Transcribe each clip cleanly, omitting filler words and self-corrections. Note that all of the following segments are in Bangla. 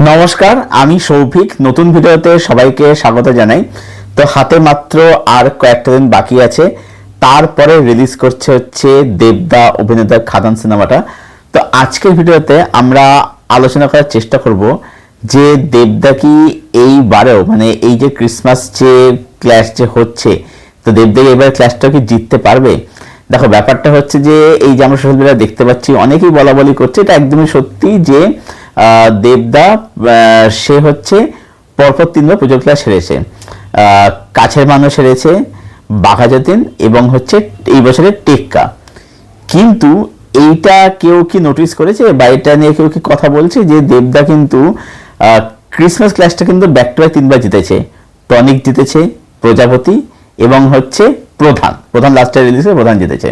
নমস্কার, আমি সৌভিক। নতুন ভিডিওতে সবাইকে স্বাগত জানাই। তো হাতে মাত্র আর কয়েকটা দিন বাকি আছে, তারপরে রিলিজ হচ্ছে দেবদা অভিনেতা খাদান সিনেমাটা। তো আজকের ভিডিওতে আমরা আলোচনা করার চেষ্টা করব যে দেবদা কি এইবারেও এই যে ক্রিসমাস যে ক্ল্যাশ যে হচ্ছে, তো দেবদা এবার ক্ল্যাশটা কি জিততে পারবে? দেখো, ব্যাপারটা হচ্ছে যে এই যে আমরা সোশ্যাল মিডিয়ায় দেখতে পাচ্ছি, অনেকেই বলা বলি করছে, এটা একদমই সত্যি যে দেবদা সে হচ্ছে পরপর 3বার পুজোর ক্লাস সেরেছে। কাছের মানুষ সেরেছে, বাঘা যতীন এবং হচ্ছে এই বছরের টেক্কা। কিন্তু এইটা কেউ কি নোটিস করেছে বা এটা নিয়ে কেউ কি কথা বলছে যে দেবদা কিন্তু ক্রিসমাস ক্লাসটা কিন্তু ব্যাক টু ব্যাক 3বার জিতেছে। টনিক জিতেছে, প্রজাপতি এবং হচ্ছে প্রধান লাস্টের রিলিজে প্রধান জিতেছে।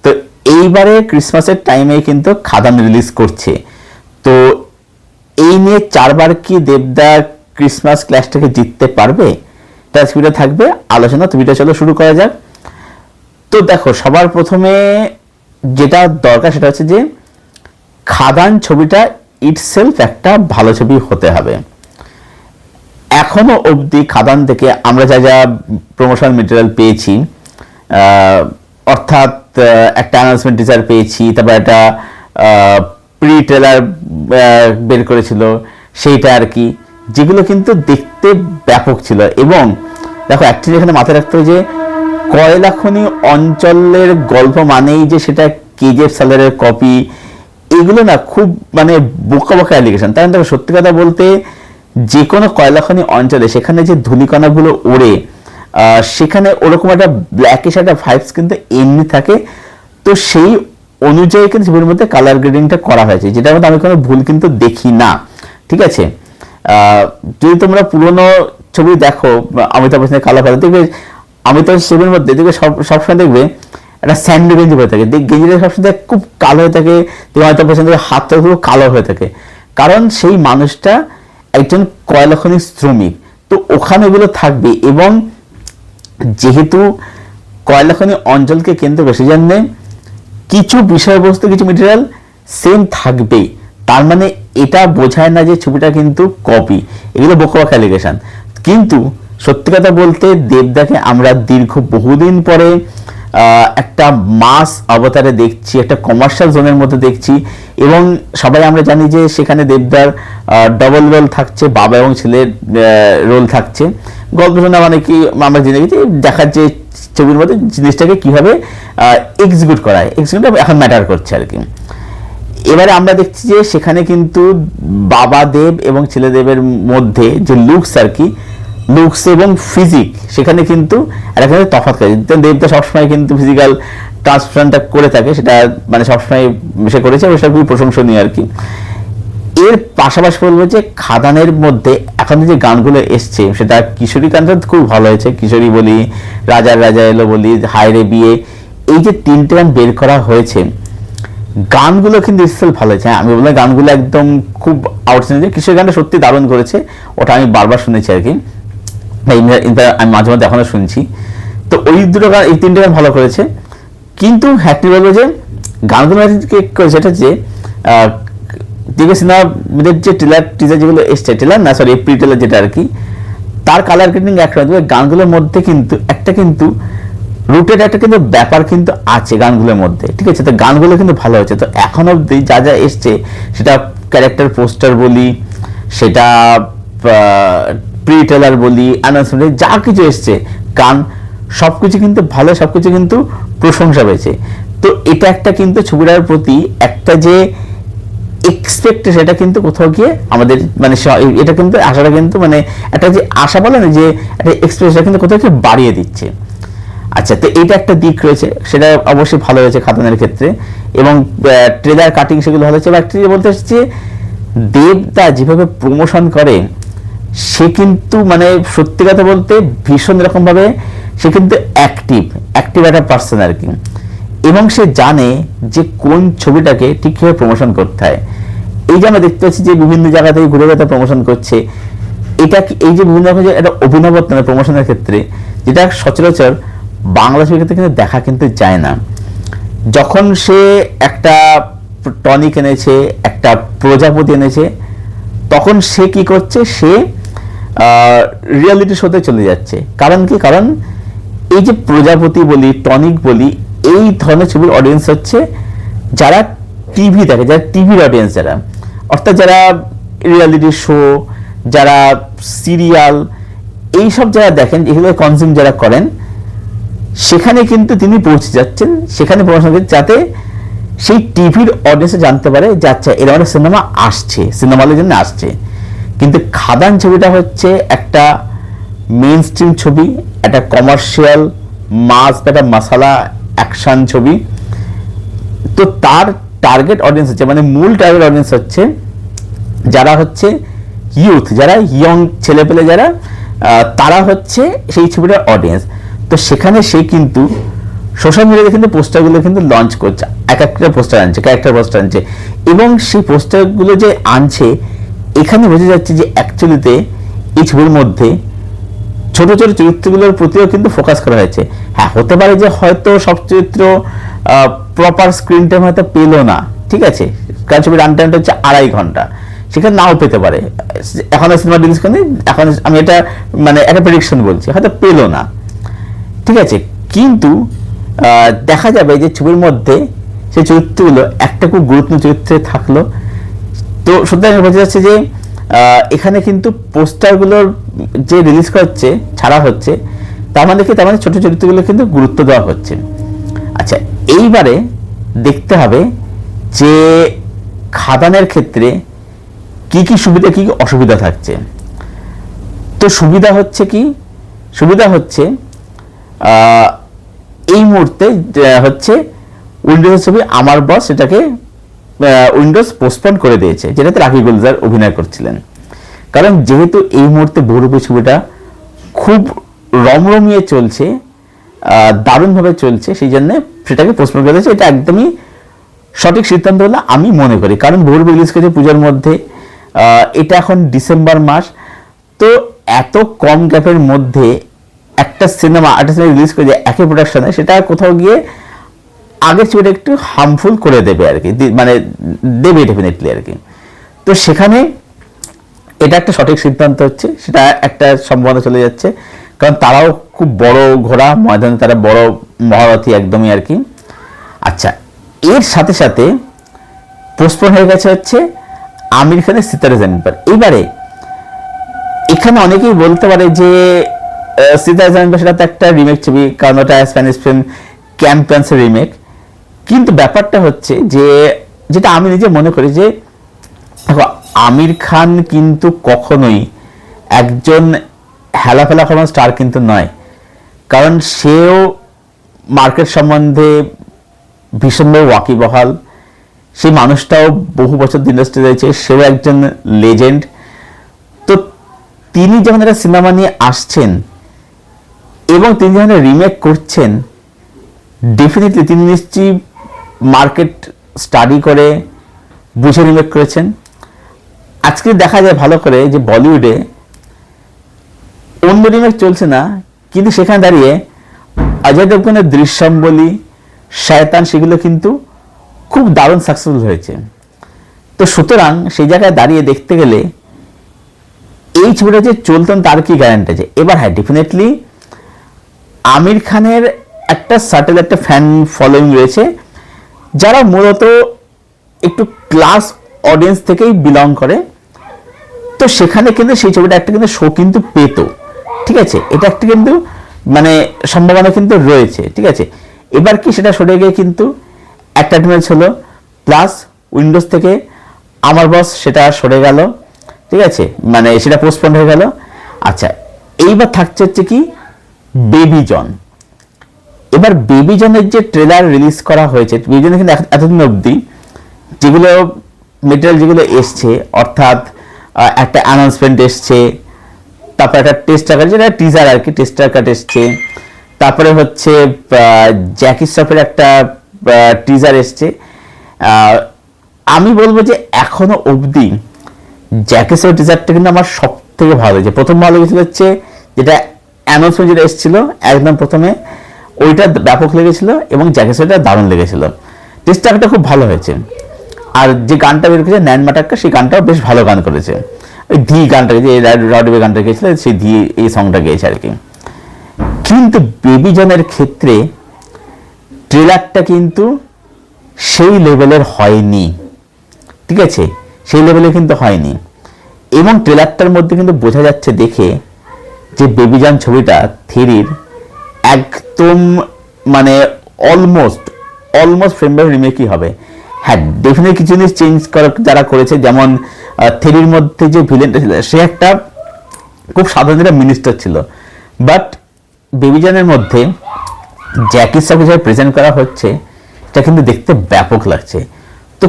তো এইবারে ক্রিসমাসের টাইমে কিন্তু খাদান রিলিজ করছে। তো এই নিয়ে 4বার কি দেবদা ক্রিসমাস ক্লাসটাকে জিততে পারবে? তার ভিডিও থাকবে আলোচনা। তো ভিডিও চলো শুরু করা যাক। তো দেখো, সবার প্রথমে যেটা দরকার সেটা হচ্ছে যে খাদান ছবিটা ইটসেলফ একটা ভালো ছবি হতে হবে। এখনো অবধি খাদান থেকে আমরা যা যা প্রমোশনাল মেটেরিয়াল পেয়েছি, অর্থাৎ একটা অ্যানাউন্সমেন্ট টিজার পেয়েছি, তারপর একটা প্রি ট্রেলার বের করেছিল সেইটা আর কি, যেগুলো কিন্তু দেখতে ব্যাপক ছিল। এবং দেখো, অ্যাকচুয়ালি এখানে মাথায় রাখতে হবে যে কয়লাখনি অঞ্চলের গল্প মানেই যে সেটা কেজিএফ সালারের কপি, এগুলো না খুব বোকা বোকা অ্যালিগেশন। তাই দেখো, সত্যি কথা বলতে যে কোনো কয়লাখনি অঞ্চলে সেখানে যে ধূলিকণাগুলো ওড়ে, সেখানে ওরকম একটা ব্ল্যাকিশ একটা ভাইবস কিন্তু এমনি থাকে। তো সেই অনুযায়ী কিন্তু ছবির মধ্যে কালার গ্রেডিংটা করা হয়েছে, যেটার মধ্যে আমি কোনো ভুল কিন্তু দেখি না। ঠিক আছে, যদি তোমরা পুরোনো ছবি দেখো অমিতাভ বচ্চনের কালো কালার দেখবে, অমিতাভ ছবির মধ্যে দেখবে সবসময় দেখবে একটা স্যান্ডি গেঞ্জি হয়ে থাকে, গেঞ্জিটা সবসময় খুব কালো হয়ে থাকে, অমিতাভ বচ্চনের হাতটা খুব কালো হয়ে থাকে, কারণ সেই মানুষটা একজন কয়লাখনি শ্রমিক। তো ওখানে এগুলো থাকবে। এবং যেহেতু কয়লাখনি অঞ্চলকে কেন্দ্র করে সেজন্য কিছু বিষয়বস্তু, কিছু মেটেরিয়াল সেম থাকবেই। তার মানে এটা বোঝায় না যে ছবিটা কিন্তু কপি। এগুলো বোকা অ্যালিগেশন। কিন্তু সত্যি কথা বলতে দেবদাকে আমরা দীর্ঘ বহুদিন পরে একটা মাস অবতারে দেখছি, একটা কমার্শিয়াল জোনের মধ্যে দেখছি। এবং সবাই আমরা জানি যে সেখানে দেবদার ডবল রোল থাকছে, বাবা এবং ছেলের রোল থাকছে। গল্প শোনা কি আমরা জেনে গেছি, দেখার যে ছবির মধ্যে জিনিসটাকে কিভাবে এক্সিকিউট করা হয়, এক্সিকিউট এখন ম্যাটার করছে আর কি। এবারে আমরা দেখছি যে সেখানে কিন্তু বাবা দেব এবং ছেলে দেবের মধ্যে যে লুকস আর কি, লুকস এবং ফিজিক, সেখানে কিন্তু একটা তফাৎ করে। দেবদা সবসময় কিন্তু ফিজিক্যাল ট্রান্সফরমেশনটা করে থাকে, সেটা সবসময় সে করেছে, সেটা খুবই প্রশংসনীয় আর কি। এর পাশাপাশি বলবো যে খাদানের মধ্যে এখন যে গানগুলো এসছে, সেটা কিশোরী গানটা খুব ভালো হয়েছে। কিশোরী বলি, রাজার রাজা এলো বলি, হায়রে বিয়ে, এই যে 3টে গান বের করা হয়েছে, গানগুলো কিন্তু ইটসেলফ ভালো হয়েছে। আমি বললাম গানগুলো একদম খুব আউটস্ট্যান্ডিং। কিশোরী গানটা সত্যি দারুণ করেছে, ওটা আমি বারবার শুনেছি আর কি, আমি মাঝে মাঝে এখনো শুনছি। তো ওই দুটো গান, এই 3টে গান ভালো করেছে। কিন্তু হ্যাপি বলবো যে গানগুলো করেছে এটা যে সিনেমাদের যে টিজার যেগুলো এসছে, টেলার না সরি প্রি টেলার যেটা আর কি, তার কালার গ্রেডিং একটা গানগুলোর মধ্যে কিন্তু একটা কিন্তু রুটেড একটা কিন্তু ব্যাপার কিন্তু আছে গানগুলোর মধ্যে। ঠিক আছে, তো গানগুলো কিন্তু ভালো হয়েছে। তো এখন অব্দি যা যা এসছে, সেটা ক্যারেক্টার পোস্টার বলি, সেটা প্রি টেলার বলি, অ্যানাউন্সমেন্ট, যা কিছু এসছে, গান সবকিছু কিন্তু ভালো, সবকিছু কিন্তু প্রশংসা পেয়েছে। তো এটা একটা কিন্তু ছবিটার প্রতি একটা যে এক্সপেক্টেশন, এটা কিন্তু কোথাও গিয়ে আমাদের এটা কিন্তু আশাটা কিন্তু একটা যে আশা বলে না, যে একটা এক্সপেকটেশন কিন্তু কোথাও গিয়ে বাড়িয়ে দিচ্ছে। আচ্ছা, তো এইটা একটা দিক রয়েছে, সেটা অবশ্যই ভালো হয়েছে খাদানের ক্ষেত্রে। এবং ট্রেলার কাটিং সেগুলো ভালো হয়েছে। অ্যাকচুয়ালি বলতে হচ্ছে দেবদা যেভাবে প্রমোশন করে, সে কিন্তু সত্যি কথা বলতে ভীষণ রকম ভাবে সে কিন্তু অ্যাক্টিভ একটা পার্সন আর কি। এবং সে জানে যে কোন ছবিটাকে ঠিক কিভাবে প্রমোশন করতে হয়। এই যে আমরা দেখতে পাচ্ছি যে বিভিন্ন জায়গা থেকে ঘুরে ঘুরে প্রমোশন করছে, এটা এই যে বিভিন্ন রকম একটা অভিনবত্ব প্রমোশনের ক্ষেত্রে, যেটা সচরাচর বাংলা ছবির ক্ষেত্রে কিন্তু দেখা কিন্তু যায় না। যখন সে একটা টনিক এনেছে, একটা প্রজাপতি এনেছে, তখন তখন সে কি করছে, সে রিয়েলিটি শোতে চলে যাচ্ছে। কারণ কি, কারণ এই যে প্রজাপতি বলি, টনিক বলি, এই ধরনের ছবির অডিয়েন্স হচ্ছে যারা টিভি দেখে, যারা টিভির অডিয়েন্স, যারা অর্থাৎ যারা রিয়েলিটি শো, যারা সিরিয়াল, এইসব যারা দেখেন, এগুলো কনজিউম যারা করেন, সেখানে কিন্তু তিনি পৌঁছে যাচ্ছেন, সেখানে পৌঁছানো যাতে সেই টিভির অডিয়েন্সে জানতে পারে যে আচ্ছা এরকম একটা সিনেমা আসছে, সিনেমা হলের জন্য আসছে। কিন্তু খাদান ছবিটা হচ্ছে একটা মেইন স্ট্রিম ছবি, একটা কমার্শিয়াল মাস, একটা মশালা অ্যাকশন ছবি। তো তার টার্গেট অডিয়েন্স হচ্ছে, মানে মূল টার্গেট অডিয়েন্স হচ্ছে যারা হচ্ছে ইউথ, যারা ইয়ং ছেলেপেলে, যারা তারা হচ্ছে সেই ছবিটার অডিয়েন্স। তো সেখানে সে কিন্তু সোশ্যাল মিডিয়াতে কিন্তু পোস্টারগুলো কিন্তু লঞ্চ করছে, এক একটা পোস্টার আনছে, ক্যারেক্টার পোস্টার আনছে, এবং সেই পোস্টারগুলো যে আনছে, এখানে বোঝা যাচ্ছে যে অ্যাকচুয়ালিতে এই ছবির মধ্যে ছোট ছোট চরিত্রগুলোর প্রতিও কিন্তু ফোকাস করা হয়েছে। হ্যাঁ, হতে পারে যে হয়তো সব চরিত্র প্রপার স্ক্রিন টাইম হয়তো পেল না, ঠিক আছে, কারণ ছবির রান টাইমটা হচ্ছে 2.5 ঘন্টা, সেখানে নাও পেতে পারে। এখন সিনেমা রিলিজ করেনি, এখন আমি এটা মানে একটা প্রেডিকশন বলছি, হয়তো পেল না, ঠিক আছে। কিন্তু দেখা যাবে যে ছবির মধ্যে সেই চরিত্রগুলো একটা খুব গুরুত্বপূর্ণ চরিত্রে থাকলো। তো সুতরাং বোঝা যাচ্ছে যে এখানে কিন্তু পোস্টারগুলোর যে রিলিজ করা হচ্ছে, ছাড়া হচ্ছে, তার মানে কি, তার মানে ছোট চরিত্রগুলো কিন্তু গুরুত্ব দেওয়া হচ্ছে। আচ্ছা, এইবারে দেখতে হবে যে খাদানের ক্ষেত্রে কি কি সুবিধা, কি কি অসুবিধা থাকছে। তো সুবিধা হচ্ছে কি, সুবিধা হচ্ছে এই মুহূর্তে হচ্ছে উইন্ডোজ ছবি আমার বস, সেটাকে উইন্ডোজ পোস্টপোন করে দিয়েছে, যেটাতে রাখি গুলজার অভিনয় করছিলেন। কারণ যেহেতু এই মুহূর্তে বহুরূপী ছবিটা খুব রমরমিয়ে চলছে, দারুণভাবে চলছে, সেই জন্য সেটাকে পোস্টপোন করে দিয়েছে। এটা একদমই সঠিক সিদ্ধান্ত বলে আমি মনে করি। কারণ বহুরূপী রিলিজ করেছে পূজার মধ্যে, এটা এখন ডিসেম্বর মাস, তো এত কম গ্যাপের মধ্যে একটা সিনেমা রিলিজ করে যায় একই প্রোডাকশনে, সেটা কোথাও গিয়ে আগের ছবিটা একটু হার্মফুল করে দেবে আর কি, মানে দেবে ডেফিনেটলি আর কি। তো সেখানে এটা একটা সঠিক সিদ্ধান্ত হচ্ছে, সেটা একটা সম্ভাবনা চলে যাচ্ছে, কারণ তারাও খুব বড় ঘোড়া ময়দানে, তারা বড় মহারথী একদমই আর কি। আচ্ছা, এর সাথে সাথে পোস্টপোন হয়ে গেছে হচ্ছে আমির খানের সিতারে জামিন পার। এবারে এখানে অনেকেই বলতে পারে যে সিতারে জামিন পার সেটা তো একটা রিমেক ছবি, কারণ ওটা স্প্যানিশ ফিল্ম ক্যাম্পিয়ন্সের রিমেক। কিন্তু ব্যাপারটা হচ্ছে যে, যেটা আমি নিজে মনে করি যে দেখো, আমির খান কিন্তু কখনোই একজন হেলাফেলা কোনো স্টার কিন্তু নয়, কারণ সেও মার্কেট সম্বন্ধে ভীষণভাবে ওয়াকিবহাল, সেই মানুষটাও বহু বছর ইন্ডাস্ট্রি রয়েছে, সেও একজন লেজেন্ড। তো তিনি যখন একটা সিনেমা নিয়ে আসছেন এবং তিনি যখন রিমেক করছেন, ডেফিনেটলি তিনি নিশ্চয়ই মার্কেট স্টাডি করে বুঝে রিমেক করেছেন। আজকে দেখা যায় ভালো করে যে বলিউডে অন্য রিমেক চলছে না, কিন্তু সেখানে দাঁড়িয়ে অজয় দেবগনের দৃশ্যম বলি, শয়তান, সেগুলো কিন্তু খুব দারুণ সাকসেসফুল হয়েছে। তো সুতরাং সেই জায়গায় দাঁড়িয়ে দেখতে গেলে এই ছবিটা যে চলতেন তার কি গ্যারান্টি আছে। এবার হ্যাঁ, ডেফিনেটলি আমির খানের একটা সাটেল একটা ফ্যান ফলোয়িং রয়েছে, যারা মূলত একটু ক্লাস অডিয়েন্স থেকেই বিলং করে। তো সেখানে কিন্তু সেই ছবিটা একটা কিন্তু শো কিন্তু পেত, ঠিক আছে, এটা একটা কিন্তু মানে সম্ভাবনা কিন্তু রয়েছে, ঠিক আছে। এবার কি সেটা সরে গিয়ে কিন্তু একটা ম্যাচ হলো, প্লাস উইন্ডোজ থেকে আমার বস সেটা সরে গেল, ঠিক আছে, মানে সেটা পোস্টপোন হয়ে গেল। আচ্ছা, এইবার থাকছে হচ্ছে কি বেবি জন। এবার বেবি জনের যে ট্রেলার রিলিজ করা হয়েছে, বেবি জনের কিন্তু এতদিন অবধি যেগুলো মেটেরিয়াল যেগুলো এসছে, অর্থাৎ একটা অ্যানাউন্সমেন্ট এসছে, তারপর একটা টেস্টার কাট, যেটা টিজার আর কি, টেস্টার কাট এসছে, তারপরে হচ্ছে জ্যাকি শ্রফের একটা টিজার এসছে। আমি বলবো যে এখনো অবধি জ্যাকি শ্রফের টিজারটা কিন্তু আমার সব থেকে ভালো লেগেছে। প্রথম ভালো লেগেছিল হচ্ছে যেটা অ্যানাউন্সমেন্ট যেটা এসেছিল একদম প্রথমে, ওইটা ব্যাপক লেগেছিল, এবং জ্যাকি শ্রফেরটা দারুণ লেগেছিল। টেস্টারটা খুব ভালো হয়েছে। আর যে গানটা বের করেছে ন্যান মাটাক্কা, সেই গানটাও বেশ ভালো গান করেছে। ওই ধি গানটা যে রডবে গানটা গেয়েছিল, সেই ধি এই সংটা গেয়েছে আর কি। কিন্তু বেবি জনের ক্ষেত্রে ট্রেলারটা কিন্তু সেই লেভেলের হয়নি, ঠিক আছে, সেই লেভেলে কিন্তু হয়নি। এবং ট্রেলারটার মধ্যে কিন্তু বোঝা যাচ্ছে দেখে যে বেবি জান ছবিটা থ্রির একদম মানে অলমোস্ট ফ্রেম বাই রিমেকই হবে। হ্যাঁ, ডেফিনেটলি কিছু জিনিস চেঞ্জ যারা করেছে, যেমন থ্রির মধ্যে যে ভিলেনটা ছিল সে একটা খুব সাধারণ একটা মিনিস্টার ছিল, বাট বেবি জানের মধ্যে জ্যাকি শ্রফ হিসেবে প্রেজেন্ট করা হচ্ছে, এটা কিন্তু দেখতে ব্যাপক লাগছে। তো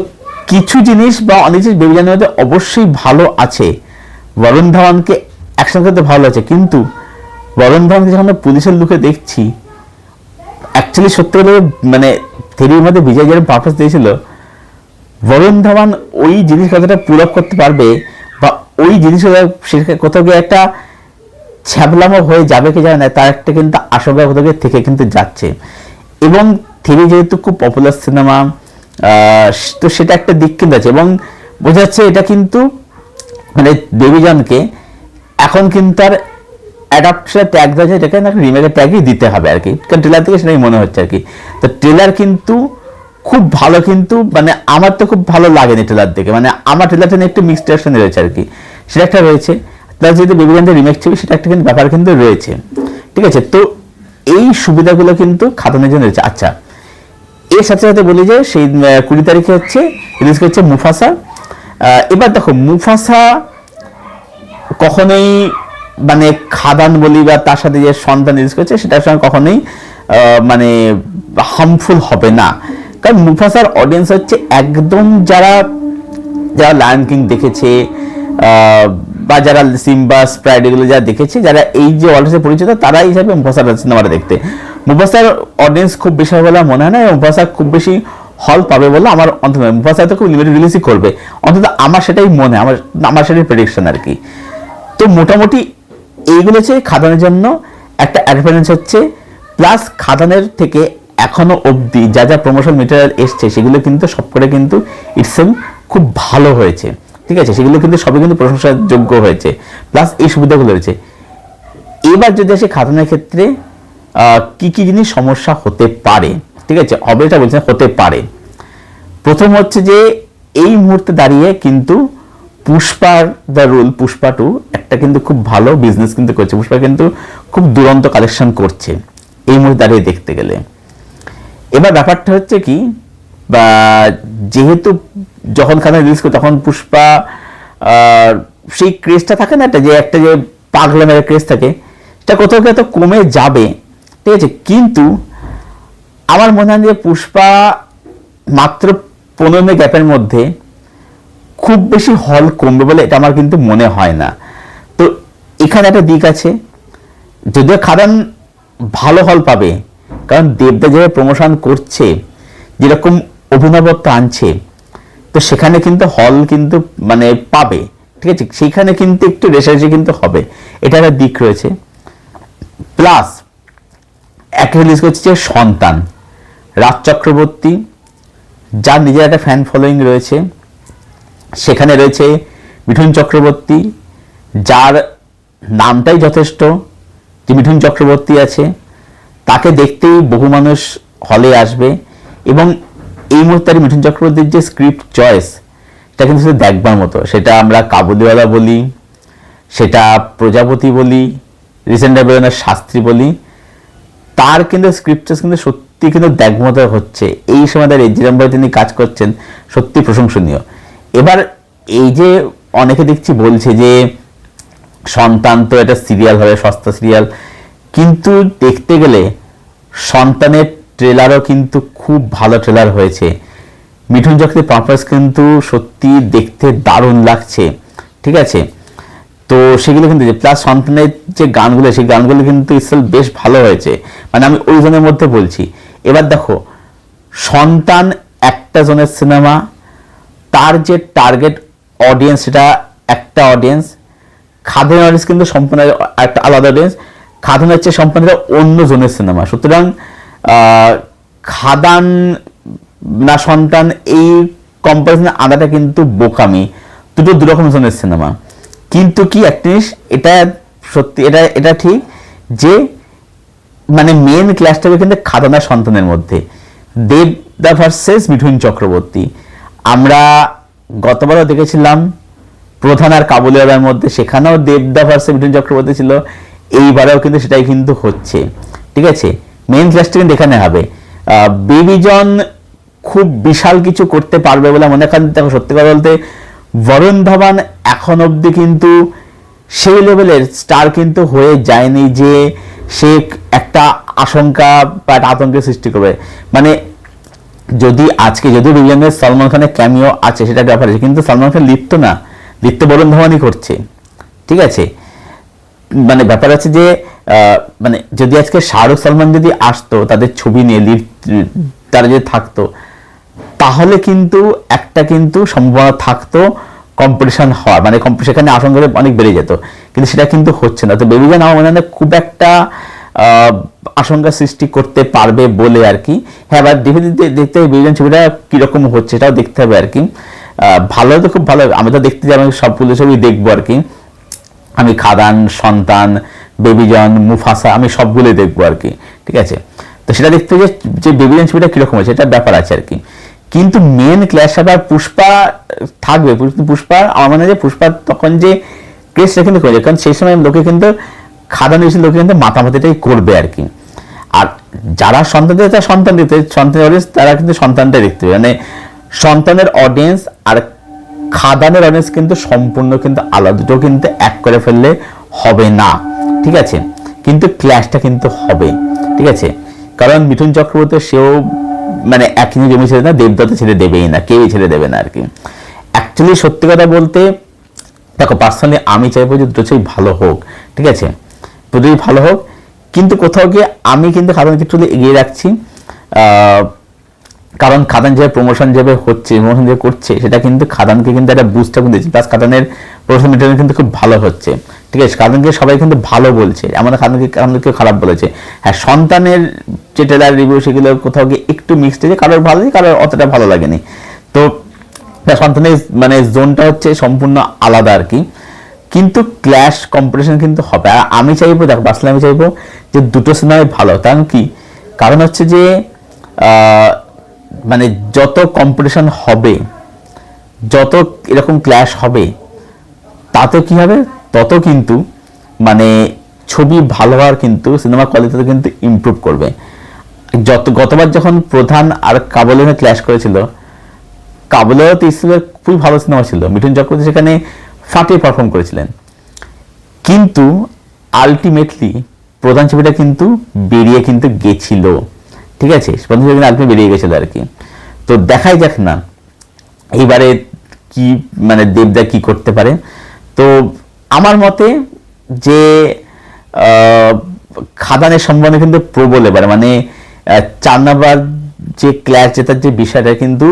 কিছু জিনিস বা অনেক জিনিস বেবি জানের মধ্যে অবশ্যই ভালো আছে। বরুণ ধাওয়ানকে অ্যাকশন করতে ভালো আছে, কিন্তু বরুণ ধাওয়ানকে যখন আমরা পুলিশের লুকে দেখছি, অ্যাকচুয়ালি সত্যি বলে মানে থ্রির মধ্যে বিজয় যেরকম পারপাস দিয়েছিল, বরুণ ধাওয়ান ওই জিনিস কতটা পুল আপ করতে পারবে, বা ওই জিনিস কোথাও গিয়ে একটা ছ্যাবলামো হয়ে যাবে কি যায় না, তার একটা কিন্তু আশঙ্কা কোথাও গিয়ে থেকে কিন্তু যাচ্ছে। এবং থ্রি যেহেতু খুব পপুলার সিনেমা, তো সেটা একটা দিক কিন্তু আছে। এবং বোঝা যাচ্ছে এটা কিন্তু মানে বেবি জনকে এখন কিন্তু আর অ্যাডাপ্টেশন ট্যাগ দেওয়া যায়, এটাকে রিমেকের ট্যাগই দিতে হবে আর কি, কারণ ট্রেলার থেকে সেটাই মনে হচ্ছে আর কি। তো ট্রেলার কিন্তু খুব ভালো, কিন্তু মানে আমার তো খুব ভালো লাগেনি ট্রেলার দেখে, মানে আমার ট্রেলারটা নিয়ে একটু মিক্সড রিঅ্যাকশন রয়েছে আর কি, সেটা একটা রয়েছে। প্লাস যেহেতু বেবি জানের রিমেক ছবি, সেটা একটা কিন্তু ব্যাপার কিন্তু রয়েছে, ঠিক আছে। তো এই সুবিধাগুলো কিন্তু খাদানের জন্য রয়েছে। আচ্ছা, এর সাথে সাথে বলি যে সেই 20 তারিখে হচ্ছে রিলিজ করছে মুফাসা। এবার দেখো, মুফাসা কখনোই মানে খাদান বলি বা তার সাথে যে সন্তান রিলিজ করছে সেটার সঙ্গে কখনোই মানে হার্মফুল হবে না, কারণ মুফাসার অডিয়েন্স হচ্ছে একদম যারা লায়ন কিং দেখেছে, বা যারা সিম্বা, স্প্রাইট এগুলো যারা দেখেছে, যারা এই যে ওয়ার্ল্ডে পরিচিত, তারা হিসাবে মুফাসার সিনেমাটা দেখতে। মুফাসার অডিয়েন্স খুব বেশি হবে বলে মনে হয় না, এবং মুফাসা খুব বেশি হল পাবে বলে আমার অন্তত নয়। মুফাসা তো খুব লিমিটেড রিলিজই করবে, অন্তত আমার সেটাই মনে হয়, আমার সেটাই প্রেডিকশন আর কি। তো মোটামুটি এইগুলো হচ্ছে খাদানের জন্য একটা অ্যাডভান্টেজ হচ্ছে। প্লাস খাদানের থেকে এখনো অবধি যা যা প্রমোশন মেটেরিয়াল এসছে, সেগুলো কিন্তু সবকটা কিন্তু ইটসেলফ খুব ভালো হয়েছে, ঠিক আছে, সেগুলো কিন্তু সবই কিন্তু প্রশংসার যোগ্য হয়েছে। প্লাস এই সুবিধাগুলো রয়েছে। এবার যদি আসে খাদানের ক্ষেত্রে কি কি জিনিস সমস্যা হতে পারে, ঠিক আছে, হবে এটা বলছেন হতে পারে। প্রথম হচ্ছে যে এই মুহূর্তে দাঁড়িয়ে কিন্তু পুষ্পার দ্য রুল, পুষ্পা 2 একটা কিন্তু খুব ভালো বিজনেস কিন্তু করছে, পুষ্পা কিন্তু খুব দুরন্ত কালেকশন করছে এই মুহূর্তে দাঁড়িয়ে দেখতে গেলে। এবার ব্যাপারটা হচ্ছে কি, বা যেহেতু যখন খাদান রিলিজ করে তখন পুষ্পা সেই ক্রেজটা থাকে না, একটা যে পাগলামের ক্রেজ থাকে, সেটা কোথাও কোথাও কমে যাবে, ঠিক আছে। কিন্তু আমার মনে হয় যে পুষ্পা মাত্র 15 দিনের গ্যাপের মধ্যে খুব বেশি হল কমবে বলে এটা আমার কিন্তু মনে হয় না। তো এখানে একটা দিক আছে, যদিও খাদান ভালো হল পাবে, কারণ দেবদা যেভাবে প্রমোশন করছে, যেরকম অভিনবত্ব আনছে, তো সেখানে কিন্তু হল কিন্তু মানে পাবে, ঠিক আছে, সেখানে কিন্তু একটু রেশারেশি কিন্তু হবে, এটা একটা দিক রয়েছে। প্লাস একটা রিলিজ করছে যে সন্তান, রাজ চক্রবর্তী, যার নিজের একটা ফ্যান ফলোয়িং রয়েছে, সেখানে রয়েছে মিঠুন চক্রবর্তী, যার নামটাই যথেষ্ট যে মিঠুন চক্রবর্তী আছে, তাকে দেখতেই বহু মানুষ হলে আসবে। এবং এই মুহূর্তে মিঠুন চক্রবর্তীর যে স্ক্রিপ্ট চয়েস, এটা কিন্তু শুধু দেখবার মতো। সেটা আমরা কাবুলিওয়ালা বলি, সেটা প্রজাপতি বলি, রিসেন্ট বেরোনোর শাস্ত্রী বলি, তার কিন্তু স্ক্রিপ্ট কিন্তু সত্যি কিন্তু দেখবার মতো হচ্ছে। এই সময় তার যেরকমভাবে তিনি কাজ করছেন, সত্যি প্রশংসনীয়। এবার এই যে অনেকে দেখছি বলছে যে সন্তান তো এটা সিরিয়াল হবে, সস্তা সিরিয়াল, কিন্তু দেখতে গেলে সন্তানের ট্রেলারও কিন্তু খুব ভালো ট্রেলার হয়েছে। মিঠুন চক্রবর্তীর পারফরম্যান্স কিন্তু সত্যি দেখতে দারুণ লাগছে, ঠিক আছে। তো সেগুলো কিন্তু, প্লাস সন্তানের যে গানগুলো, সেই গানগুলো কিন্তু ইসেল বেশ ভালো হয়েছে, মানে আমি ওই জনের মধ্যে বলছি। এবার দেখো, সন্তান একটা জনের সিনেমা, তার যে টার্গেট অডিয়েন্স সেটা একটা অডিয়েন্স, খাদান অডিয়েন্স কিন্তু সম্পূর্ণ একটা আলাদা অডিয়েন্স, খাদান হচ্ছে সম্পূর্ণ অন্য জনের সিনেমা। সুতরাং খাদান না সন্তান এই কম্পারিজনে আনাটা কিন্তু বোকামি, দুটো দুরকম জনের সিনেমা। কিন্তু কি একটা জিনিস, এটা সত্যি, এটা ঠিক যে মানে মেন ক্লাসটা হবে কিন্তু খাদানা সন্তানের মধ্যে, দেবদা ভার্সেস মিঠুন চক্রবর্তী। আমরা গতবারও দেখেছিলাম প্রধান আর কাবুলিওয়ালার মধ্যে, সেখানেও দেবদা ভার্সেস মিঠুন চক্রবর্তী ছিল, এইবারেও কিন্তু সেটাই কিন্তু হচ্ছে। ঠিক আছে, মেন ক্লাসটা কিন্তু এখানে হবে। বেবিজন খুব বিশাল কিছু করতে পারবে বলে মনে করেন। দেখো সত্যি কথা বলতে বরুণ ধাবান এখন অবধি কিন্তু সেই লেভেলের স্টার কিন্তু হয়ে যায়নি যে সে একটা আশঙ্কা বা একটা আতঙ্কের সৃষ্টি করবে। মানে যদি আজকে যদিও বেবিজনের সলমান খানের ক্যামিও আছে সেটা ব্যাপার আছে, কিন্তু সলমান খান লিপ্ত না, লিপ্ত বরুণ ধাবানই করছে। ঠিক আছে, মানে ব্যাপার আছে যে মানে যদি আজকে শাহরুখ সালমান যদি আসতো তাদের ছবি নিয়ে তারা যদি থাকতো, তাহলে কিন্তু একটা কিন্তু সম্ভাবনা থাকতো কম্পিটিশন হওয়ার, মানে সেখানে আশঙ্কা অনেক বেড়ে যেত, কিন্তু সেটা কিন্তু হচ্ছে না। তো বেবিজন আমার মনে হয় খুব একটা আশঙ্কা সৃষ্টি করতে পারবে বলে আর কি। হ্যাঁ, এবার দেখতে হবে বেবিজন ছবিটা কিরকম হচ্ছে, এটাও দেখতে হবে আর কি। ভালো তো খুব ভালো, আমি তো দেখতে যাই, আমি সবগুলো ছবি দেখবো আর কি। আমি খাদান, সন্তান, বেবিজন, মুফাসা, আমি সবগুলোই দেখবো আর কি। ঠিক আছে, তো সেটা দেখতে যে বেবিজন ছবিটা কিরকম হয়েছে এটা ব্যাপার আছে আর কি। কিন্তু মেন ক্ল্যাশ আবার পুষ্পা থাকবে। পুষ্পা আমার মনে হয় যে পুষ্পা তখন যে ক্রেজটা কিন্তু করেছে, কারণ সেই সময় লোকে কিন্তু খাদান হয়েছিল, লোকে কিন্তু মাতামাতিটাই করবে আর কি। আর যারা সন্তান দিতে, তারা সন্তান দিতে, সন্তানের অডিয়েন্স তারা কিন্তু সন্তানটা দেখতে হবে, মানে সন্তানের অডিয়েন্স আর খাদানের অডিয়েন্স কিন্তু সম্পূর্ণ কিন্তু আলাদা, দুটো কিন্তু এক করে ফেললে হবে না। ঠিক আছে, কিন্তু ক্ল্যাশটা কিন্তু হবে। ঠিক আছে, কারণ মিঠুন চক্রবর্তী সেও মানে একই জমি ছেড়ে না, দেবদত্ত ছেড়ে দেবেই না, কেউই ছেড়ে দেবে না আর কি। অ্যাকচুয়ালি সত্যি কথা বলতে দেখো, পার্সোনালি আমি চাইবো যে দুটো ছবি ভালো হোক। ঠিক আছে, দুটোই ভালো হোক, কিন্তু কোথাও গিয়ে আমি কিন্তু খাদানকে একটু এগিয়ে রাখছি। কারণ খাদান যে প্রমোশন যেভাবে হচ্ছে, প্রমোশন যে করছে, সেটা কিন্তু খাদানকে কিন্তু একটা বুস্টার দিচ্ছে। প্লাস খাদানের প্রমোশন মেটেরিয়াল কিন্তু খুব ভালো হচ্ছে। ঠিক আছে, খাদানকে সবাই কিন্তু ভালো বলছে, আমাদের খাদানকে খারাপ বলেছে। হ্যাঁ, সন্তানের যে ট্রেলার রিভিউ সেগুলো কোথাও গিয়ে একটু মিক্সড হয়েছে, কারোর ভালো লাগে, কারোর অতটা ভালো লাগেনি। তো সন্তানের মানে জোনটা হচ্ছে সম্পূর্ণ আলাদা আর কি। কিন্তু ক্ল্যাশ কম্পিটিশন কিন্তু হবে। আর আমি চাইবো, দেখো পার্সোনালি আমি চাইবো যে দুটো সিনেমাই ভালো। কারণ কি, কারণ হচ্ছে যে মানে যত কম্পিটিশন হবে, যত এরকম ক্ল্যাশ হবে, তাতে কি হবে, তত কিন্তু মানে ছবি ভালো হওয়ার কিন্তু সিনেমা কোয়ালিটিতে কিন্তু ইমপ্রুভ করবে। গতবার যখন প্রধান আর কাবুলিওয়ালা ক্ল্যাশ করেছিল, কাবুলিওয়ালা তো ইসলামের খুবই ভালো সিনেমা ছিল, মিঠুন চক্রবর্তী সেখানে ফাটিয়ে পারফর্ম করেছিলেন, কিন্তু আলটিমেটলি প্রধান ছবিটা কিন্তু বেরিয়ে কিন্তু গেছিল। ঠিক আছে, প্রধান ছবিটা আলটিমেটলি বেরিয়ে গেছিল আর কি। তো দেখাই যাক না এইবারে কি মানে দেবদা কি করতে পারে। তো আমার মতে যে খাদানের সম্ভাবনা কিন্তু প্রবল এবারে, মানে 4 নাম্বার যে ক্ল্যাশ জেতার যে বিষয়টা কিন্তু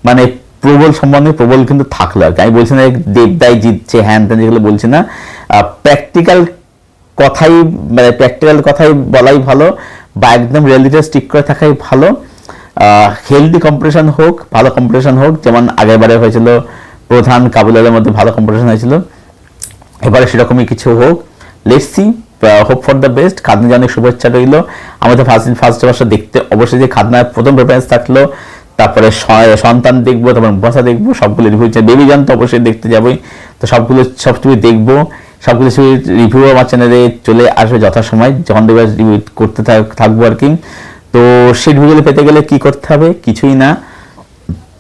মানে প্রবল সম্ভাবনা, প্রবল কিন্তু থাকলো আর কি। আমি বলছি না দেবদাই জিতছে, হ্যান ত্যান যেগুলো বলছি না, প্র্যাকটিক্যাল কথাই বলাই ভালো, বা একদম রিয়েলিটি স্টিক করে থাকাই ভালো। হেলদি কম্পিটিশন হোক, ভালো কম্পিটিশন হোক, যেমন আগেরবারে হয়েছিল প্রধান কাবুলিওয়ালার মধ্যে ভালো কম্পিটিশন হয়েছিল, এবারে সেরকমই কিছু হোক। Let's see, hope for the best. খাদনা অনেক শুভেচ্ছা রইল। আমাদের ফার্স্ট বর্ষ দেখতে অবশ্যই যে খাদনার প্রথম প্রেফারেন্স থাকলো, তারপরে সন্তান দেখবো, তারপর ভাষা দেখবো, সবগুলো রিভিউ। বেবিজন তো অবশ্যই দেখতে যাবোই, তো সব ছবি দেখবো, সবগুলো ছবি রিভিউ আমার চ্যানেলে চলে আসবে যথাসময়, যখন রিভিউ করতে থাকবো আর কি। তো সেই রিভিউগুলো পেতে গেলে কি করতে হবে, কিছুই না,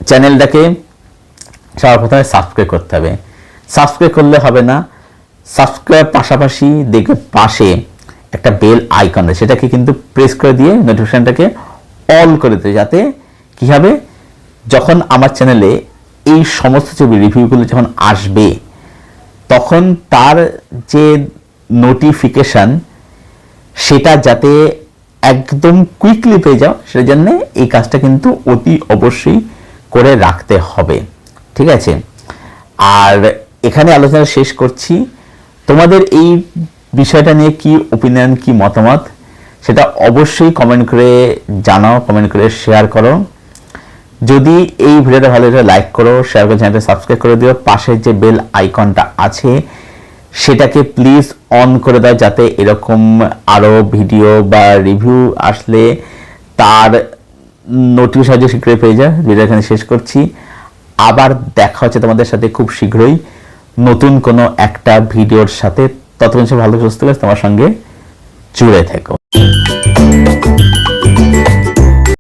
চ্যানেলটাকে সবার প্রথমে সাবস্ক্রাইব করতে হবে। সাবস্ক্রাইব করলে হবে না, সাবস্ক্রাইব পাশাপাশি দেখবে পাশে একটা বেল আইকন আছে, সেটাকে কিন্তু প্রেস করে দিয়ে নোটিফিকেশনটাকে অল করে দিতে, যাতে কি হবে, যখন আমার চ্যানেলে এই সমস্ত ছবি রিভিউগুলো যখন আসবে, তখন তার যে নোটিফিকেশন সেটা যাতে একদম কুইকলি পেয়ে যাও, সেই জন্য এই কাজটা কিন্তু অতি অবশ্যই করে রাখতে হবে। ঠিক আছে, আর এখানে আলোচনা শেষ করছি। তোমাদের এই বিষয়টা নিয়ে কি ওপিনিয়ন, কি মতামত, সেটা অবশ্যই কমেন্ট করে জানাও, কমেন্ট করে শেয়ার করো। যদি এই ভিডিওটা ভালো লাগে লাইক করো, শেয়ার করে চ্যানেলটা সাবস্ক্রাইব করে দিও, পাশে যে বেল আইকনটা আছে সেটাকে প্লিজ অন করে দাও, যাতে এরকম আরও ভিডিও বা রিভিউ আসলে তার নোটিফিকেশন শীঘ্রই পেয়ে যায়। ভিডিও এখানে শেষ করছি, আবার দেখা হচ্ছে তোমাদের সাথে খুব শীঘ্রই নতুন কোনো একটা ভিডিওর সাথে। ততক্ষণ সে ভালো সুস্থ তোমার সঙ্গে জুড়ে থেকো।